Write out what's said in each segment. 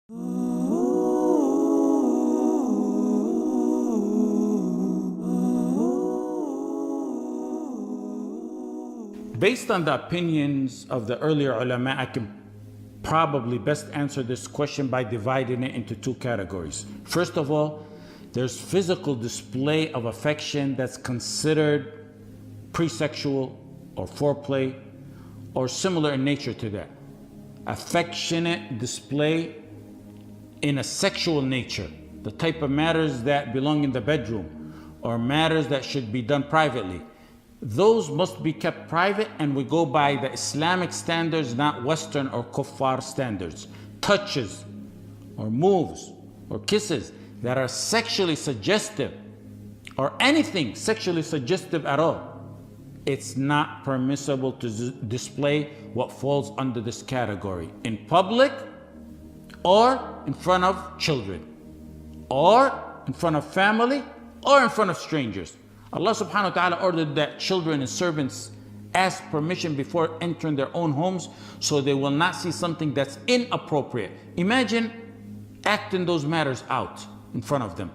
Based on the opinions of the earlier ulama, I can probably best answer this question by dividing it into two categories. First of all, there's physical display of affection that's considered pre-sexual or foreplay or similar in nature to that. Affectionate display in a sexual nature, the type of matters that belong in the bedroom or matters that should be done privately. Those must be kept private, and we go by the Islamic standards, not Western or kuffar standards. Touches or moves or kisses that are sexually suggestive or anything sexually suggestive at all, it's not permissible to display what falls under this category in public or in front of children or in front of family or in front of strangers. Allah subhanahu wa ta'ala ordered that children and servants ask permission before entering their own homes so they will not see something that's inappropriate. Imagine acting those matters out in front of them.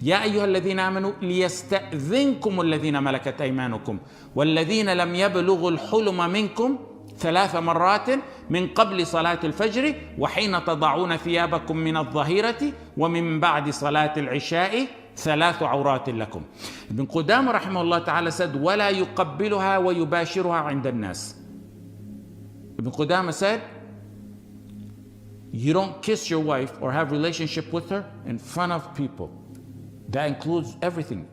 يا أيها الذين آمنوا ليستأذنكم الذين ملكت أيمانكم والذين لم يبلغوا الحلم منكم 3 مرات من قبل صلاة الفجر وحين تضعون ثيابكم من الظهيرة ومن بعد صلاة العشاء 3 عورات لكم. Ibn Qudama rahimahullah ta'ala said, وَلَا يُقَبِّلُهَا وَيُبَاشِرُهَا عِنْدَ النَّاسِ. Ibn Qudama said, you don't kiss your wife or have relationship with her in front of people. That includes everything.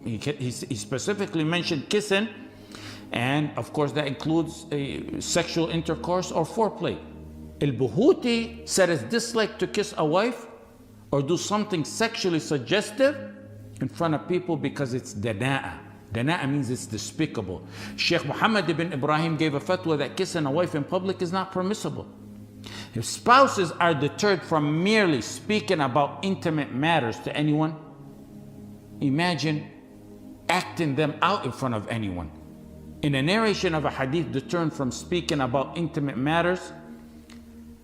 He specifically mentioned kissing, and of course that includes a sexual intercourse or foreplay. Al-Buhuti said it's disliked to kiss a wife or do something sexually suggestive in front of people because it's dana'a. Dana'a means it's despicable. Sheikh Muhammad ibn Ibrahim gave a fatwa that kissing a wife in public is not permissible. If spouses are deterred from merely speaking about intimate matters to anyone, imagine acting them out in front of anyone. In a narration of a hadith deterred from speaking about intimate matters,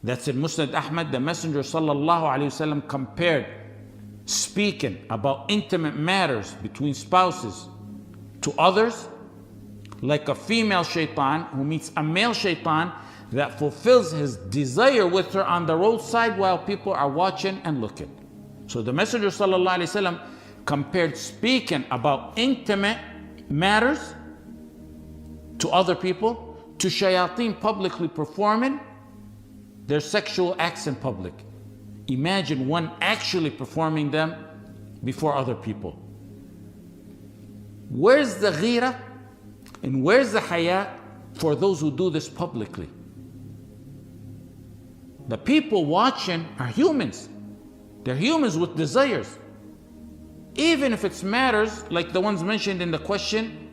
that's in Musnad Ahmad, the Messenger sallallahu alaihi wasallam compared speaking about intimate matters between spouses to others like a female shaitan who meets a male shaitan that fulfills his desire with her on the roadside while people are watching and looking. So the Messenger sallallahu alaihi wasallam compared speaking about intimate matters to other people to shayateen publicly performing their sexual acts in public. Imagine one actually performing them before other people. Where's the ghira and where's the haya for those who do this publicly? The people watching are humans. They're humans with desires. Even if it's matters like the ones mentioned in the question,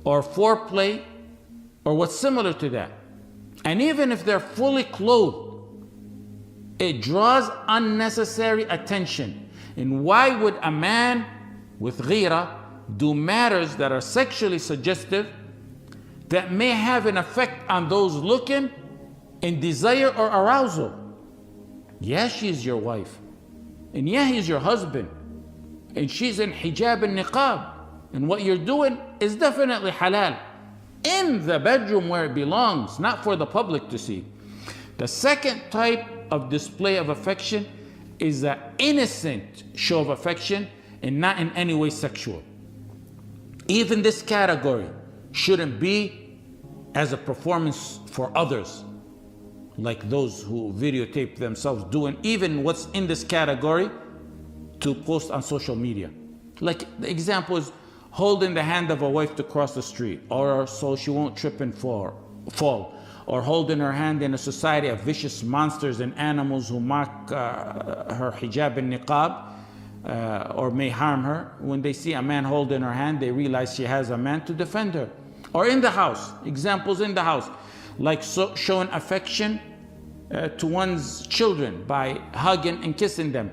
or foreplay, or what's similar to that. And even if they're fully clothed, it draws unnecessary attention. And why would a man with ghira do matters that are sexually suggestive that may have an effect on those looking in desire or arousal? Yeah, she's your wife. And yeah, he's your husband. And she's in hijab and niqab. And what you're doing is definitely halal. In the bedroom where it belongs, not for the public to see. The second type of display of affection is an innocent show of affection and not in any way sexual. Even this category shouldn't be as a performance for others, like those who videotape themselves doing even what's in this category to post on social media. Like the example is holding the hand of a wife to cross the street, or so she won't trip and fall, or holding her hand in a society of vicious monsters and animals who mock her hijab and niqab, or may harm her. When they see a man holding her hand, they realize she has a man to defend her. Or in the house, examples in the house, like showing affection to one's children by hugging and kissing them,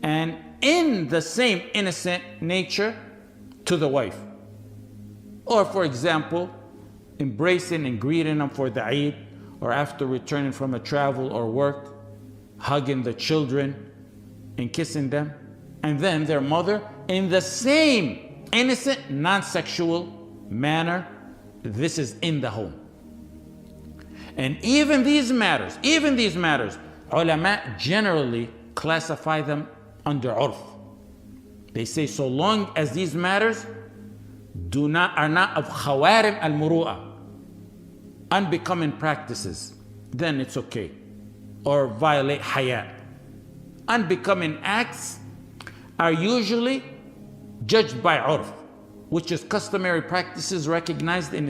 and in the same innocent nature to the wife. Or for example, embracing and greeting them for the Eid, or after returning from a travel or work, hugging the children and kissing them, and then their mother in the same innocent, non-sexual manner. This is in the home. And even these matters, ulama generally classify them under urf. They say so long as these matters are not of khawarim al-muru'ah, unbecoming practices, then it's okay, or violate haya. Unbecoming acts are usually judged by urf, which is customary practices recognized in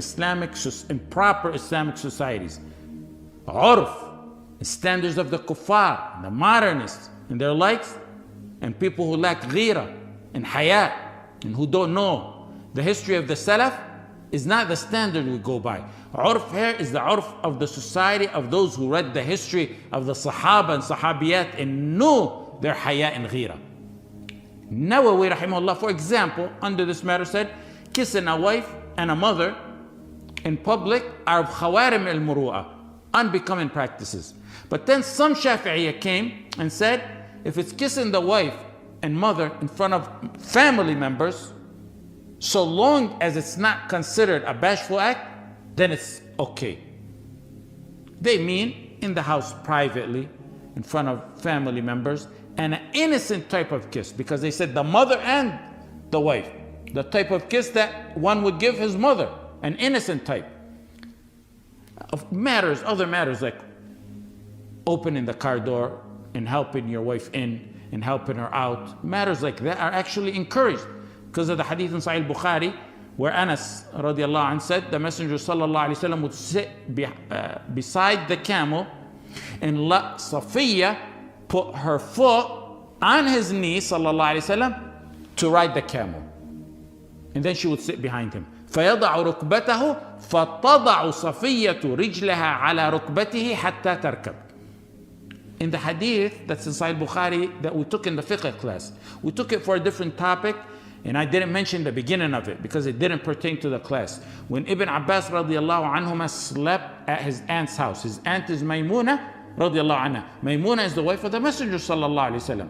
proper Islamic societies. Urf, standards of the kuffar, the modernists and their likes, and people who lack ghira and haya and who don't know the history of the Salaf, is not the standard we go by. Urf here is the urf of the society of those who read the history of the Sahaba and Sahabiyat and knew their haya and ghira. Nawawi rahimahullah, for example, under this matter said, kissing a wife and a mother in public are of khawarim al-muru'ah, unbecoming practices. But then some Shafi'iyya came and said, if it's kissing the wife and mother in front of family members, so long as it's not considered a bashful act, then it's okay. They mean in the house privately, in front of family members, and an innocent type of kiss, because they said the mother and the wife, the type of kiss that one would give his mother, an innocent type of matters, other matters like opening the car door and helping your wife in and helping her out. Matters like that are actually encouraged because of the hadith in Sahih Bukhari where Anas radiallahu anh said the Messenger sallallahu alayhi wasallam would sit beside the camel and let Safiya put her foot on his knee sallallahu alayhi wasallam to ride the camel, and then she would sit behind him. فيضع ركبته فتضع صفية رجلها على ركبته حتى تركب. In the hadith that's in Sahih Bukhari that we took in the fiqh class, we took it for a different topic, and I didn't mention the beginning of it because it didn't pertain to the class. When Ibn Abbas radiallahu anhuma slept at his aunt's house, his aunt is Maymuna radiallahu anha. Maymuna is the wife of the Messenger sallallahu alayhi wasallam.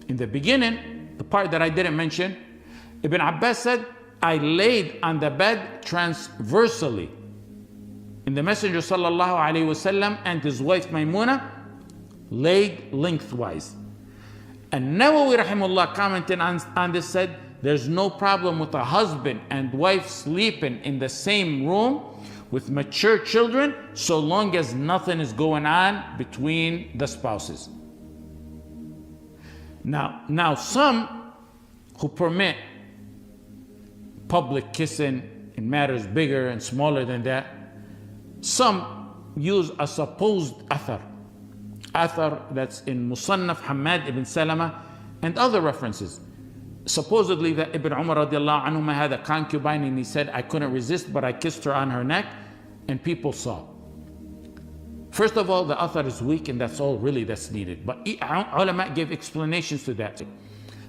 In the beginning, the part that I didn't mention, Ibn Abbas said, I laid on the bed transversally. And the Messenger sallallahu alayhi wasallam and his wife Maymuna laid lengthwise. And Nawawi rahimahullah commenting on this said, there's no problem with a husband and wife sleeping in the same room with mature children so long as nothing is going on between the spouses. Now some who permit public kissing in matters bigger and smaller than that, some use a supposed athar that's in Musannaf Hamad ibn Salama and other references. Supposedly that Ibn Umar radiallahu anhu had a concubine and he said, I couldn't resist but I kissed her on her neck and people saw. First of all, the athar is weak and that's all really that's needed. But ulama gave explanations to that.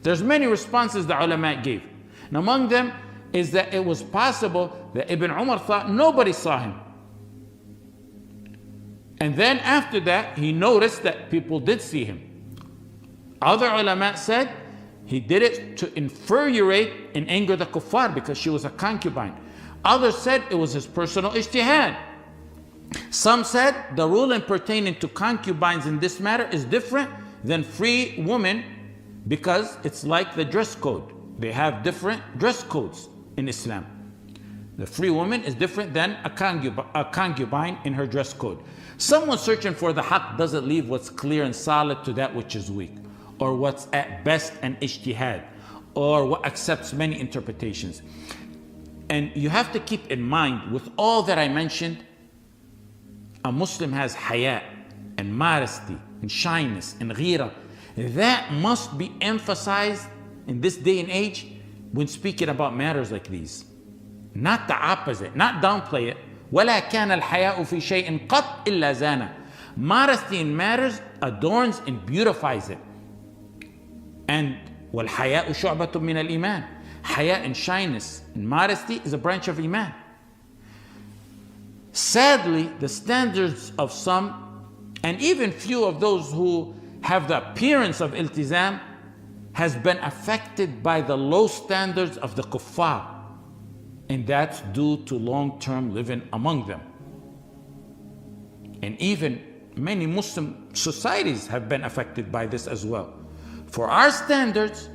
There's many responses the ulama gave. And among them is that it was possible that Ibn Umar thought nobody saw him. And then after that, he noticed that people did see him. Other ulama said he did it to infuriate and anger the kuffar because she was a concubine. Others said it was his personal ijtihad. Some said the ruling pertaining to concubines in this matter is different than free women because it's like the dress code. They have different dress codes in Islam. The free woman is different than a concubine in her dress code. Someone searching for the haqq doesn't leave what's clear and solid to that which is weak, or what's at best an ijtihad, or what accepts many interpretations. And you have to keep in mind, with all that I mentioned, a Muslim has haya and modesty and shyness and ghira. That must be emphasized in this day and age when speaking about matters like these. Not the opposite, not downplay it. وَلَا كَانَ الْحَيَاءُ فِي شَيْءٍ قَطْ إِلَّا زَانَ. Modesty in matters adorns and beautifies it. And وَالْحَيَاءُ شُعْبَةٌ مِنَ الْإِيمَانِ. Haya and shyness and modesty is a branch of Iman. Sadly, the standards of some And even few of those who have the appearance of iltizam has been affected by the low standards of the kuffar. And that's due to long-term living among them. And even many Muslim societies have been affected by this as well. For our standards,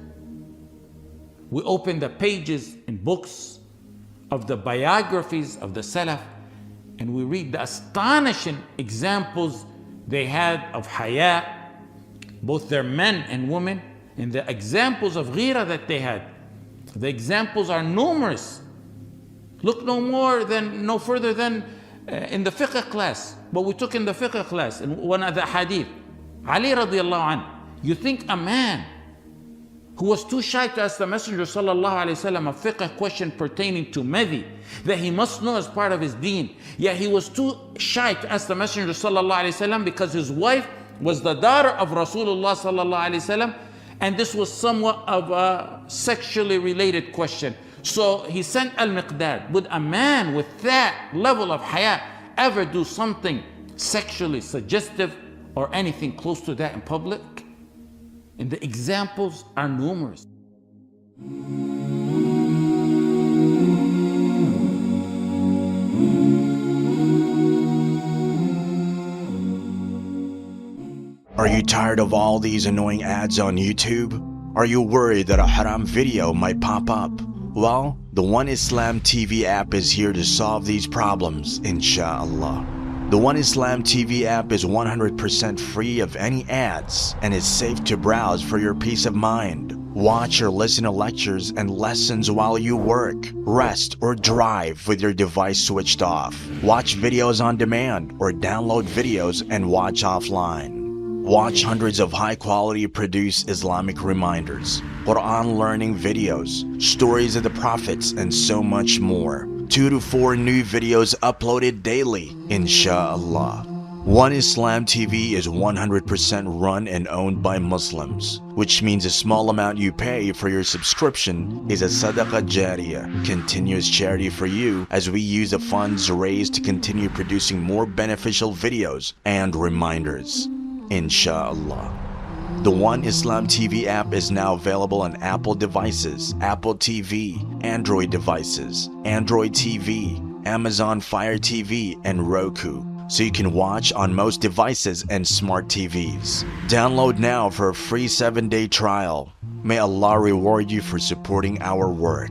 we open the pages in books of the biographies of the Salaf, and we read the astonishing examples they had of haya, both their men and women, and the examples of ghira that they had. The examples are numerous. Look no further than in the fiqh class, what we took in the fiqh class, in one of the hadith. Ali radiallahu anhu, you think a man who was too shy to ask the Messenger sallallahu alaihi wasallam a fiqh question pertaining to madhi, that he must know as part of his deen, yet he was too shy to ask the Messenger sallallahu alaihi wasallam because his wife was the daughter of Rasulullah sallallahu alaihi wasallam, and this was somewhat of a sexually related question. So he sent Al-Miqdad. Would a man with that level of haya ever do something sexually suggestive or anything close to that in public? And the examples are numerous. Are you tired of all these annoying ads on YouTube? Are you worried that a haram video might pop up? Well, the One Islam TV app is here to solve these problems, inshallah. The One Islam TV app is 100% free of any ads and is safe to browse for your peace of mind. Watch or listen to lectures and lessons while you work, rest, or drive with your device switched off. Watch videos on demand or download videos and watch offline. Watch hundreds of high-quality produced Islamic reminders, Quran learning videos, stories of the prophets, and so much more. 2 to 4 new videos uploaded daily, inshallah. One Islam TV is 100% run and owned by Muslims, which means a small amount you pay for your subscription is a SADAQAH JARIYAH, continuous charity for you, as we use the funds raised to continue producing more beneficial videos and reminders, inshallah. The One Islam TV app is now available on Apple devices, Apple TV, Android devices, Android TV, Amazon Fire TV, and Roku, so you can watch on most devices and smart TVs. Download now for a free 7-day trial. May Allah reward you for supporting our work.